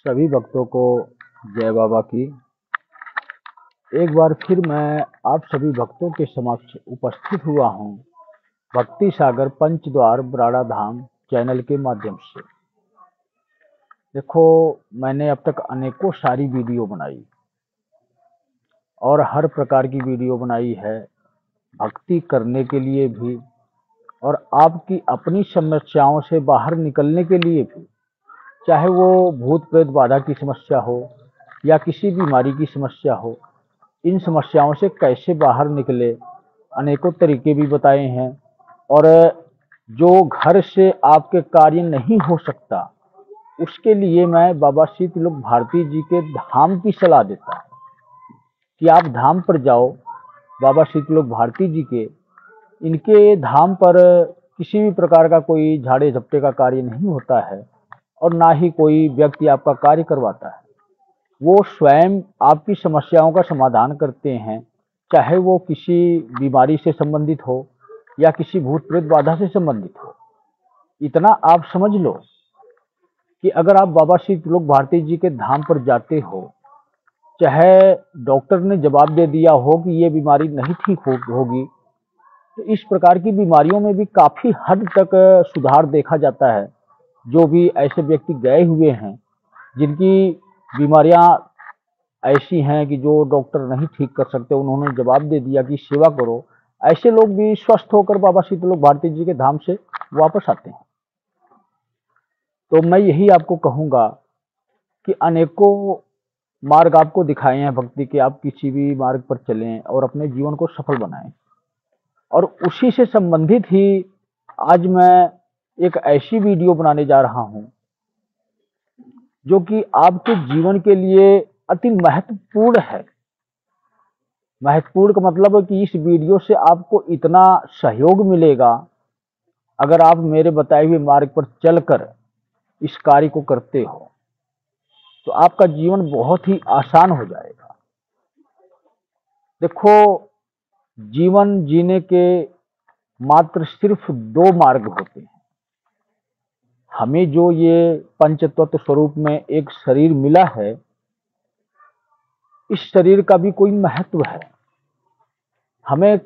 सभी भक्तों को जय बाबा की। एक बार फिर मैं आप सभी भक्तों के समक्ष उपस्थित हुआ हूँ भक्ति सागर पंचद्वार बराड़ा धाम चैनल के माध्यम से। देखो, मैंने अब तक अनेकों सारी वीडियो बनाई और हर प्रकार की वीडियो बनाई है, भक्ति करने के लिए भी और आपकी अपनी समस्याओं से बाहर निकलने के लिए भी। चाहे वो भूत प्रेत बाधा की समस्या हो या किसी बीमारी की समस्या हो, इन समस्याओं से कैसे बाहर निकले अनेकों तरीके भी बताए हैं। और जो घर से आपके कार्य नहीं हो सकता, उसके लिए मैं बाबा शीतलोक भारती जी के धाम की सलाह देता हूँ कि आप धाम पर जाओ। बाबा शीतलोक भारती जी के इनके धाम पर किसी भी प्रकार का कोई झाड़े झपटे का कार्य नहीं होता है और ना ही कोई व्यक्ति आपका कार्य करवाता है। वो स्वयं आपकी समस्याओं का समाधान करते हैं, चाहे वो किसी बीमारी से संबंधित हो या किसी भूत प्रेत बाधा से संबंधित हो। इतना आप समझ लो कि अगर आप बाबा शीतलोक भारती जी के धाम पर जाते हो, चाहे डॉक्टर ने जवाब दे दिया हो कि ये बीमारी नहीं ठीक होगी, तो इस प्रकार की बीमारियों में भी काफ़ी हद तक सुधार देखा जाता है। जो भी ऐसे व्यक्ति गए हुए हैं जिनकी बीमारियां ऐसी हैं कि जो डॉक्टर नहीं ठीक कर सकते, उन्होंने जवाब दे दिया कि सेवा करो, ऐसे लोग भी स्वस्थ होकर बाबा शीतलोक भारती जी के धाम से वापस आते हैं। तो मैं यही आपको कहूँगा कि अनेकों मार्ग आपको दिखाए हैं भक्ति के, आप किसी भी मार्ग पर चलें और अपने जीवन को सफल बनाएं। और उसी से संबंधित ही आज मैं एक ऐसी वीडियो बनाने जा रहा हूं जो कि आपके जीवन के लिए अति महत्वपूर्ण है। महत्वपूर्ण का मतलब है कि इस वीडियो से आपको इतना सहयोग मिलेगा, अगर आप मेरे बताए हुए मार्ग पर चलकर इस कार्य को करते हो तो आपका जीवन बहुत ही आसान हो जाएगा। देखो, जीवन जीने के मात्र सिर्फ दो मार्ग होते हैं। हमें जो ये पंचतत्व स्वरूप में एक शरीर मिला है, इस शरीर का भी कोई महत्व है। हमें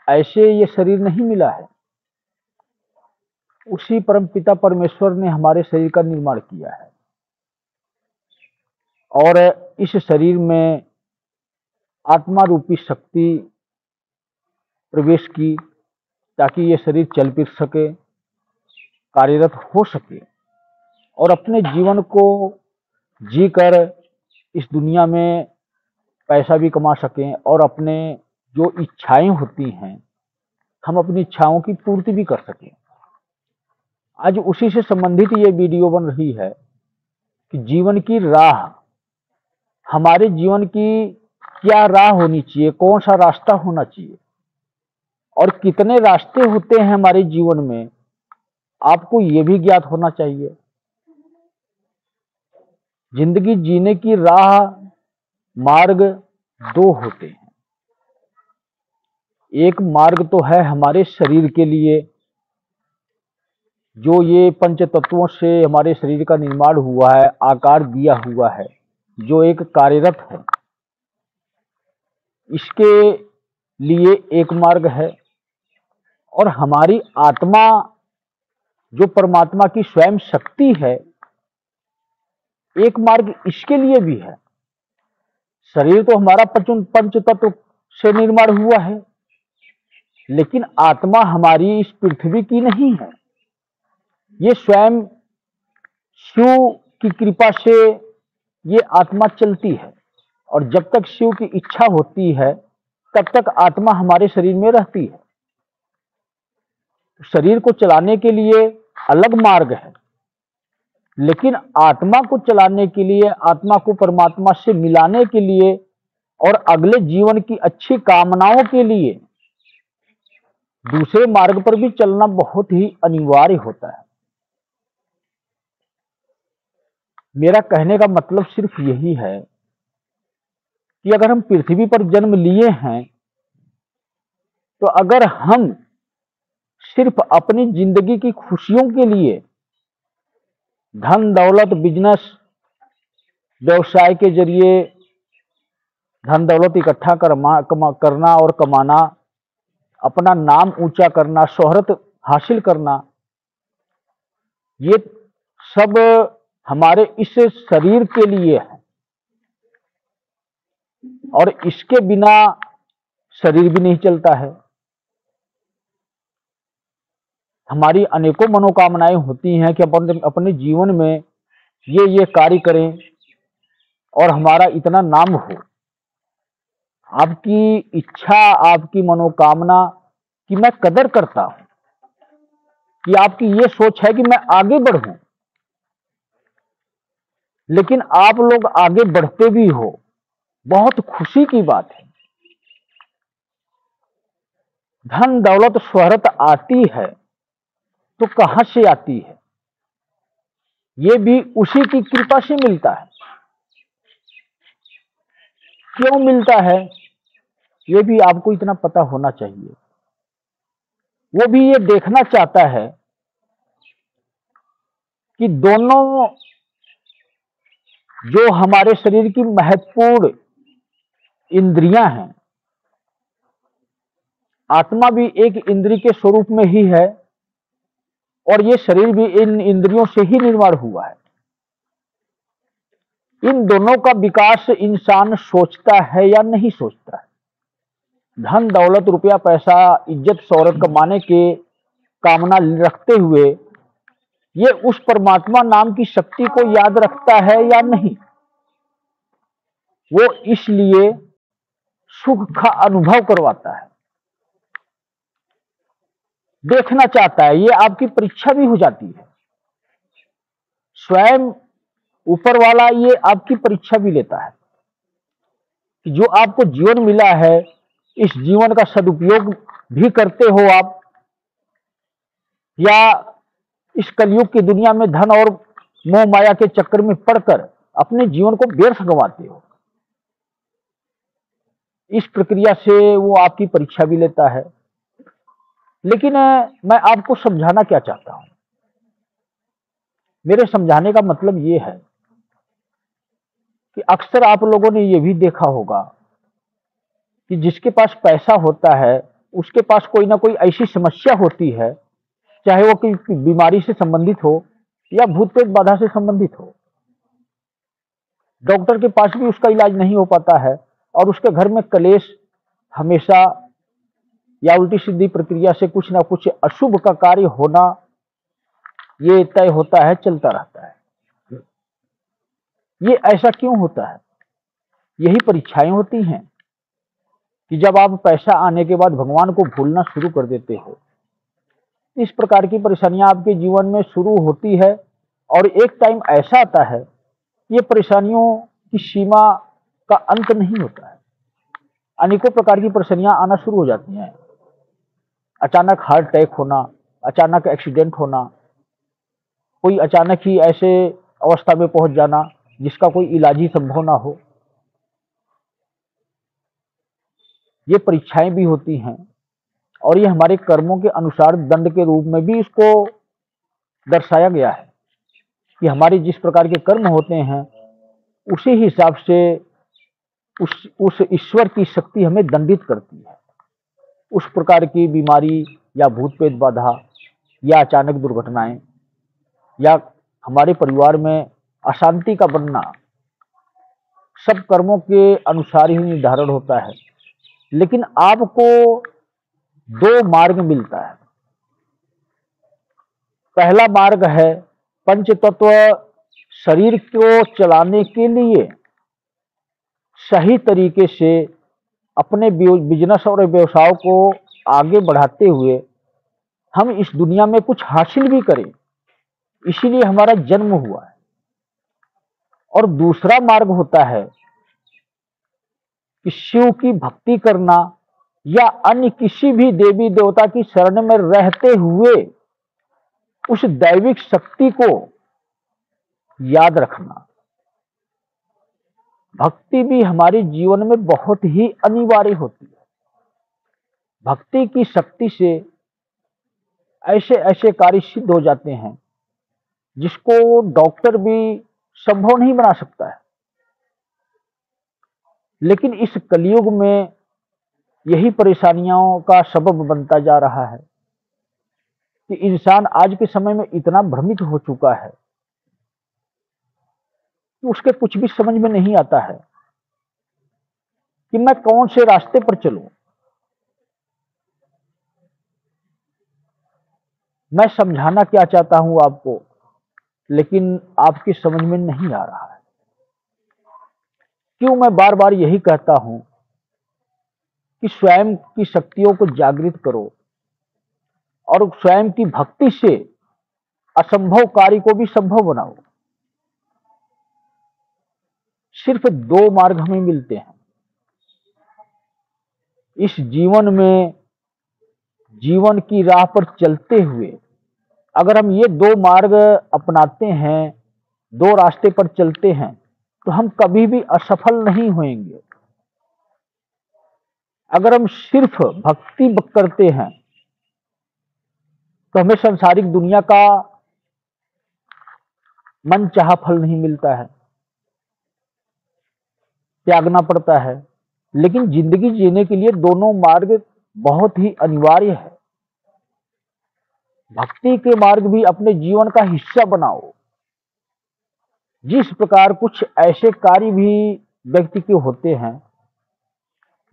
ऐसे ये शरीर नहीं मिला है, उसी परम पिता परमेश्वर ने हमारे शरीर का निर्माण किया है और इस शरीर में आत्मा रूपी शक्ति प्रवेश की, ताकि ये शरीर चल फिर सके, कार्यरत हो सके और अपने जीवन को जीकर इस दुनिया में पैसा भी कमा सकें और अपने जो इच्छाएं होती हैं, हम अपनी इच्छाओं की पूर्ति भी कर सकें। आज उसी से संबंधित ये वीडियो बन रही है कि जीवन की राह, हमारे जीवन की क्या राह होनी चाहिए, कौन सा रास्ता होना चाहिए और कितने रास्ते होते हैं हमारे जीवन में, आपको ये भी ज्ञात होना चाहिए। जिंदगी जीने की राह, मार्ग दो होते हैं। एक मार्ग तो है हमारे शरीर के लिए, जो ये पंच तत्वों से हमारे शरीर का निर्माण हुआ है, आकार दिया हुआ है, जो एक कार्यरत है, इसके लिए एक मार्ग है। और हमारी आत्मा जो परमात्मा की स्वयं शक्ति है, एक मार्ग इसके लिए भी है। शरीर तो हमारा पंच तत्व से निर्माण हुआ है, लेकिन आत्मा हमारी इस पृथ्वी की नहीं है। ये स्वयं शिव की कृपा से ये आत्मा चलती है और जब तक शिव की इच्छा होती है तब तक आत्मा हमारे शरीर में रहती है। शरीर को चलाने के लिए अलग मार्ग है, लेकिन आत्मा को चलाने के लिए, आत्मा को परमात्मा से मिलाने के लिए और अगले जीवन की अच्छी कामनाओं के लिए दूसरे मार्ग पर भी चलना बहुत ही अनिवार्य होता है। मेरा कहने का मतलब सिर्फ यही है कि अगर हम पृथ्वी पर जन्म लिए हैं, तो अगर हम सिर्फ अपनी जिंदगी की खुशियों के लिए धन दौलत बिजनेस व्यवसाय के जरिए धन दौलत इकट्ठा करना और कमाना, अपना नाम ऊंचा करना, शोहरत हासिल करना, ये सब हमारे इस शरीर के लिए है और इसके बिना शरीर भी नहीं चलता है। हमारी अनेकों मनोकामनाएं होती हैं कि अपने जीवन में ये कार्य करें और हमारा इतना नाम हो। आपकी इच्छा, आपकी मनोकामना कि मैं कदर करता हूं, कि आपकी ये सोच है कि मैं आगे बढ़ूं, लेकिन आप लोग आगे बढ़ते भी हो, बहुत खुशी की बात है। धन दौलत शोहरत आती है तो कहां से आती है? ये भी उसी की कृपा से मिलता है। क्यों मिलता है, ये भी आपको इतना पता होना चाहिए। वो भी ये देखना चाहता है कि दोनों जो हमारे शरीर की महत्वपूर्ण इंद्रियां हैं, आत्मा भी एक इंद्रिय के स्वरूप में ही है और ये शरीर भी इन इंद्रियों से ही निर्माण हुआ है। इन दोनों का विकास इंसान सोचता है या नहीं सोचता है? धन दौलत रुपया पैसा इज्जत शौहरत कमाने के कामना रखते हुए ये उस परमात्मा नाम की शक्ति को याद रखता है या नहीं? वो इसलिए सुख का अनुभव करवाता है, देखना चाहता है। ये आपकी परीक्षा भी हो जाती है। स्वयं ऊपर वाला ये आपकी परीक्षा भी लेता है कि जो आपको जीवन मिला है, इस जीवन का सदुपयोग भी करते हो आप, या इस कलयुग की दुनिया में धन और मोह माया के चक्कर में पड़कर अपने जीवन को व्यर्थ गंवाते हो। इस प्रक्रिया से वो आपकी परीक्षा भी लेता है। लेकिन मैं आपको समझाना क्या चाहता हूं, मेरे समझाने का मतलब ये है कि अक्सर आप लोगों ने ये भी देखा होगा कि जिसके पास पैसा होता है उसके पास कोई ना कोई ऐसी समस्या होती है, चाहे वो किसी बीमारी से संबंधित हो या भूत प्रेत बाधा से संबंधित हो। डॉक्टर के पास भी उसका इलाज नहीं हो पाता है और उसके घर में कलेश हमेशा या उल्टी सीधी प्रक्रिया से कुछ ना कुछ अशुभ का कार्य होना ये तय होता है, चलता रहता है। ये ऐसा क्यों होता है? यही परीक्षाएं होती हैं कि जब आप पैसा आने के बाद भगवान को भूलना शुरू कर देते हो, इस प्रकार की परेशानियां आपके जीवन में शुरू होती है और एक टाइम ऐसा आता है, ये परेशानियों की सीमा का अंत नहीं होता है। अनेकों प्रकार की परेशानियां आना शुरू हो जाती हैं। अचानक हार्ट अटैक होना, अचानक एक्सीडेंट होना, कोई अचानक ही ऐसे अवस्था में पहुंच जाना जिसका कोई इलाज ही संभव ना हो। ये परीक्षाएं भी होती हैं और ये हमारे कर्मों के अनुसार दंड के रूप में भी इसको दर्शाया गया है कि हमारे जिस प्रकार के कर्म होते हैं उसी हिसाब से उस ईश्वर की शक्ति हमें दंडित करती है। उस प्रकार की बीमारी या भूत प्रेत बाधा या अचानक दुर्घटनाएं या हमारे परिवार में अशांति का बनना, सब कर्मों के अनुसार ही निर्धारण होता है। लेकिन आपको दो मार्ग मिलता है। पहला मार्ग है पंच तत्व शरीर को चलाने के लिए सही तरीके से अपने बिजनेस और व्यवसाय को आगे बढ़ाते हुए हम इस दुनिया में कुछ हासिल भी करें, इसीलिए हमारा जन्म हुआ है। और दूसरा मार्ग होता है कि शिव की भक्ति करना या अन्य किसी भी देवी देवता की शरण में रहते हुए उस दैविक शक्ति को याद रखना। भक्ति भी हमारे जीवन में बहुत ही अनिवार्य होती है। भक्ति की शक्ति से ऐसे ऐसे कार्य सिद्ध हो जाते हैं जिसको डॉक्टर भी संभव नहीं बना सकता है। लेकिन इस कलयुग में यही परेशानियों का सबब बनता जा रहा है कि इंसान आज के समय में इतना भ्रमित हो चुका है कि उसके कुछ भी समझ में नहीं आता है कि मैं कौन से रास्ते पर चलूं। मैं समझाना क्या चाहता हूं आपको, लेकिन आपकी समझ में नहीं आ रहा है। क्यों मैं बार बार यही कहता हूं कि स्वयं की शक्तियों को जागृत करो और स्वयं की भक्ति से असंभव कार्य को भी संभव बनाओ। सिर्फ दो मार्ग हमें मिलते हैं इस जीवन में। जीवन की राह पर चलते हुए अगर हम ये दो मार्ग अपनाते हैं, दो रास्ते पर चलते हैं, तो हम कभी भी असफल नहीं होंगे। अगर हम सिर्फ भक्ति करते हैं तो हमें सांसारिक दुनिया का मनचाहा फल नहीं मिलता है, त्यागना पड़ता है। लेकिन जिंदगी जीने के लिए दोनों मार्ग बहुत ही अनिवार्य है। भक्ति के मार्ग भी अपने जीवन का हिस्सा बनाओ। जिस प्रकार कुछ ऐसे कार्य भी व्यक्ति के होते हैं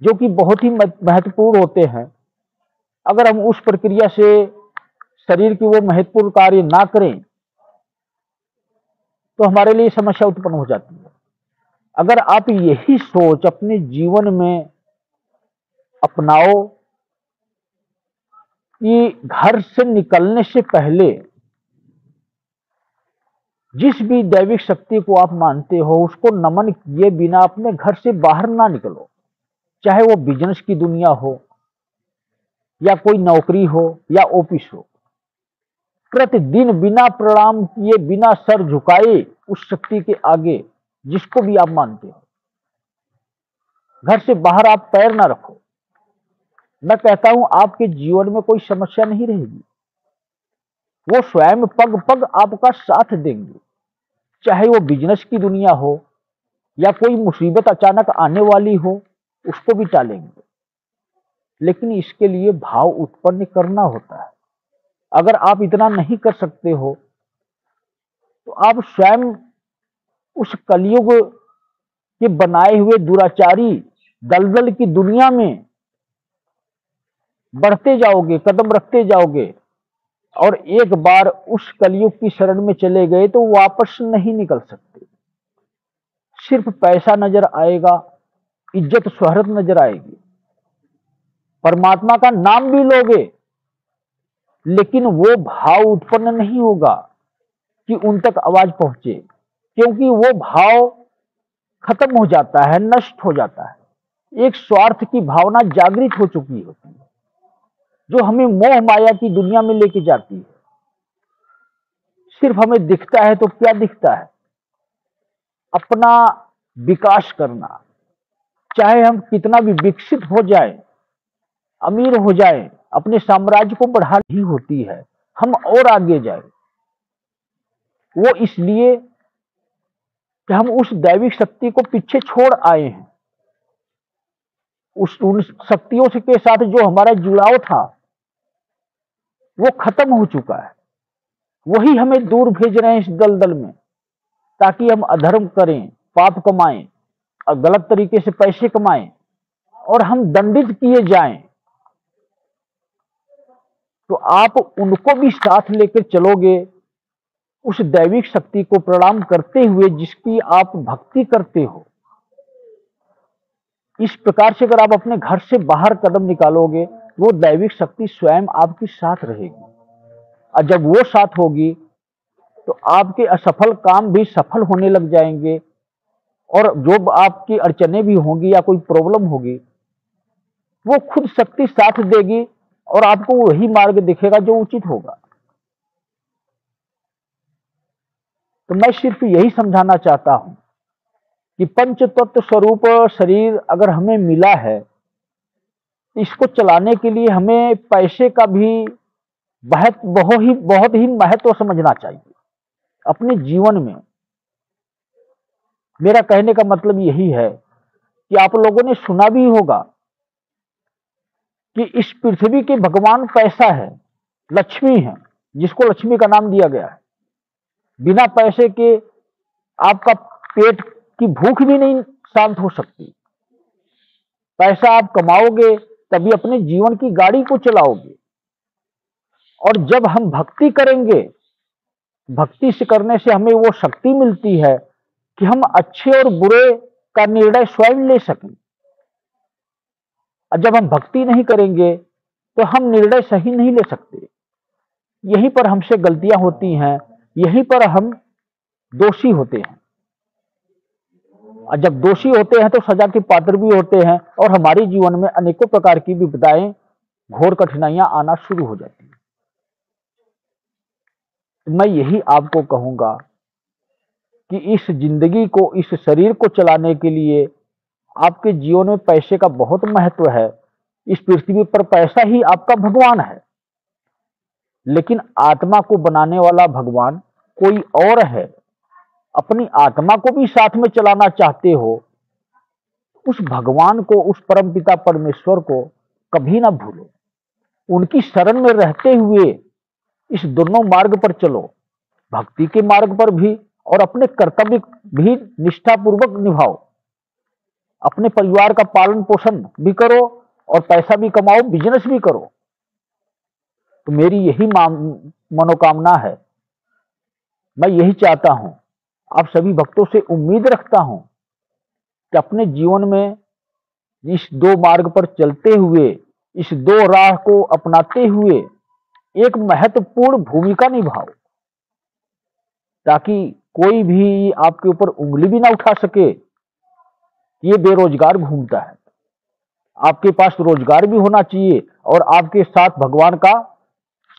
जो कि बहुत ही महत्वपूर्ण होते हैं, अगर हम उस प्रक्रिया से शरीर की वो महत्वपूर्ण कार्य ना करें तो हमारे लिए समस्या उत्पन्न हो जाती है। अगर आप यही सोच अपने जीवन में अपनाओ कि घर से निकलने से पहले जिस भी दैविक शक्ति को आप मानते हो उसको नमन किए बिना अपने घर से बाहर ना निकलो, चाहे वो बिजनेस की दुनिया हो या कोई नौकरी हो या ऑफिस हो। प्रतिदिन बिना प्रणाम किए, बिना सर झुकाए उस शक्ति के आगे जिसको भी आप मानते हो, घर से बाहर आप पैर ना रखो। मैं कहता हूं आपके जीवन में कोई समस्या नहीं रहेगी। वो स्वयं पग पग आपका साथ देंगे, चाहे वो बिजनेस की दुनिया हो या कोई मुसीबत अचानक आने वाली हो, उसको भी टालेंगे। लेकिन इसके लिए भाव उत्पन्न करना होता है। अगर आप इतना नहीं कर सकते हो तो आप स्वयं उस कलयुग के बनाए हुए दुराचारी दलदल की दुनिया में बढ़ते जाओगे, कदम रखते जाओगे, और एक बार उस कलयुग की शरण में चले गए तो वापस नहीं निकल सकते। सिर्फ पैसा नजर आएगा, इज्जत शोहरत नजर आएगी, परमात्मा का नाम भी लोगे, लेकिन वो भाव उत्पन्न नहीं होगा कि उन तक आवाज पहुंचे, क्योंकि वो भाव खत्म हो जाता है, नष्ट हो जाता है। एक स्वार्थ की भावना जागृत हो चुकी होती है जो हमें मोह माया की दुनिया में लेके जाती है। सिर्फ हमें दिखता है तो क्या दिखता है? अपना विकास करना। चाहे हम कितना भी विकसित हो जाए, अमीर हो जाए, अपने साम्राज्य को बढ़ानी होती है, हम और आगे जाए। वो इसलिए कि हम उस दैविक शक्ति को पीछे छोड़ आए हैं। उन शक्तियों से के साथ जो हमारा जुड़ाव था वो खत्म हो चुका है। वही हमें दूर भेज रहे हैं इस दलदल में, ताकि हम अधर्म करें, पाप कमाएं और गलत तरीके से पैसे कमाएं और हम दंडित किए जाएं। तो आप उनको भी साथ लेकर चलोगे, उस दैविक शक्ति को प्रणाम करते हुए जिसकी आप भक्ति करते हो। इस प्रकार से अगर आप अपने घर से बाहर कदम निकालोगे, वो दैविक शक्ति स्वयं आपके साथ रहेगी, और जब वो साथ होगी तो आपके असफल काम भी सफल होने लग जाएंगे, और जो आपकी अड़चने भी होंगी या कोई प्रॉब्लम होगी, वो खुद शक्ति साथ देगी और आपको वही मार्ग दिखेगा जो उचित होगा। तो मैं सिर्फ यही समझाना चाहता हूं कि पंच तत्व स्वरूप शरीर अगर हमें मिला है, इसको चलाने के लिए हमें पैसे का भी बहुत ही महत्व समझना चाहिए अपने जीवन में। मेरा कहने का मतलब यही है कि आप लोगों ने सुना भी होगा कि इस पृथ्वी के भगवान पैसा है, लक्ष्मी है, जिसको लक्ष्मी का नाम दिया गया है। बिना पैसे के आपका पेट की भूख भी नहीं शांत हो सकती। पैसा आप कमाओगे तभी अपने जीवन की गाड़ी को चलाओगे। और जब हम भक्ति करेंगे, भक्ति से करने से हमें वो शक्ति मिलती है कि हम अच्छे और बुरे का निर्णय स्वयं ले सकें। और जब हम भक्ति नहीं करेंगे तो हम निर्णय सही नहीं ले सकते। यहीं पर हमसे गलतियां होती हैं, यहीं पर हम दोषी होते हैं। और जब दोषी होते हैं तो सजा के पात्र भी होते हैं और हमारे जीवन में अनेकों प्रकार की विपदाएं, घोर कठिनाइयां आना शुरू हो जाती हैं। मैं यही आपको कहूंगा कि इस जिंदगी को, इस शरीर को चलाने के लिए आपके जीवन में पैसे का बहुत महत्व है। इस पृथ्वी पर पैसा ही आपका भगवान है, लेकिन आत्मा को बनाने वाला भगवान कोई और है। अपनी आत्मा को भी साथ में चलाना चाहते हो, उस भगवान को, उस परमपिता परमेश्वर को कभी ना भूलो। उनकी शरण में रहते हुए इस दोनों मार्ग पर चलो, भक्ति के मार्ग पर भी और अपने कर्तव्य भी निष्ठापूर्वक निभाओ। अपने परिवार का पालन पोषण भी करो और पैसा भी कमाओ, बिजनेस भी करो। तो मेरी यही मनोकामना है। मैं यही चाहता हूं, आप सभी भक्तों से उम्मीद रखता हूं कि अपने जीवन में इस दो मार्ग पर चलते हुए, इस दो राह को अपनाते हुए एक महत्वपूर्ण भूमिका निभाओ, ताकि कोई भी आपके ऊपर उंगली भी ना उठा सके। ये बेरोजगार घूमता है। आपके पास रोजगार भी होना चाहिए और आपके साथ भगवान का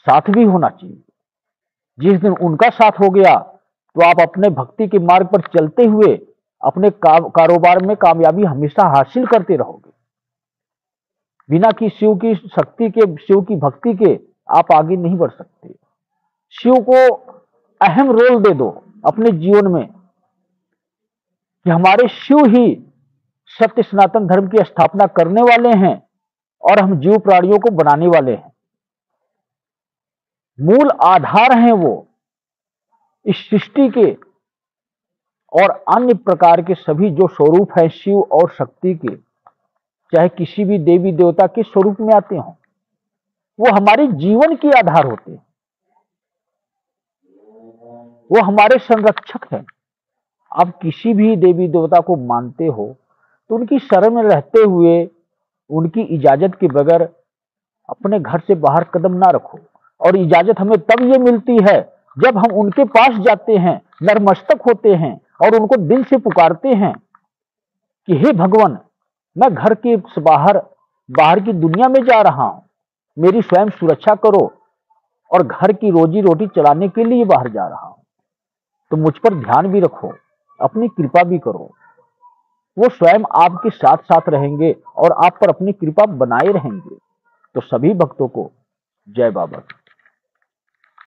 साथ भी होना चाहिए। जिस दिन उनका साथ हो गया तो आप अपने भक्ति के मार्ग पर चलते हुए अपने कारोबार में कामयाबी हमेशा हासिल करते रहोगे। बिना कि शिव की शक्ति के, शिव की भक्ति के आप आगे नहीं बढ़ सकते। शिव को अहम रोल दे दो अपने जीवन में कि हमारे शिव ही सत्य सनातन धर्म की स्थापना करने वाले हैं और हम जीव प्राणियों को बनाने वाले हैं। मूल आधार हैं वो इस सृष्टि के, और अन्य प्रकार के सभी जो स्वरूप हैं शिव और शक्ति के, चाहे किसी भी देवी देवता के स्वरूप में आते हों, वो हमारे जीवन के आधार होते हैं। वो हमारे संरक्षक हैं। आप किसी भी देवी देवता को मानते हो तो उनकी शरण में रहते हुए, उनकी इजाजत के बगैर अपने घर से बाहर कदम ना रखो। और इजाजत हमें तब ये मिलती है जब हम उनके पास जाते हैं, नतमस्तक होते हैं और उनको दिल से पुकारते हैं कि हे भगवान, मैं घर के बाहर की दुनिया में जा रहा हूं, मेरी स्वयं सुरक्षा करो और घर की रोजी रोटी चलाने के लिए बाहर जा रहा हूं, तो मुझ पर ध्यान भी रखो, अपनी कृपा भी करो। वो स्वयं आपके साथ साथ रहेंगे और आप पर अपनी कृपा बनाए रहेंगे। तो सभी भक्तों को जय बाबा।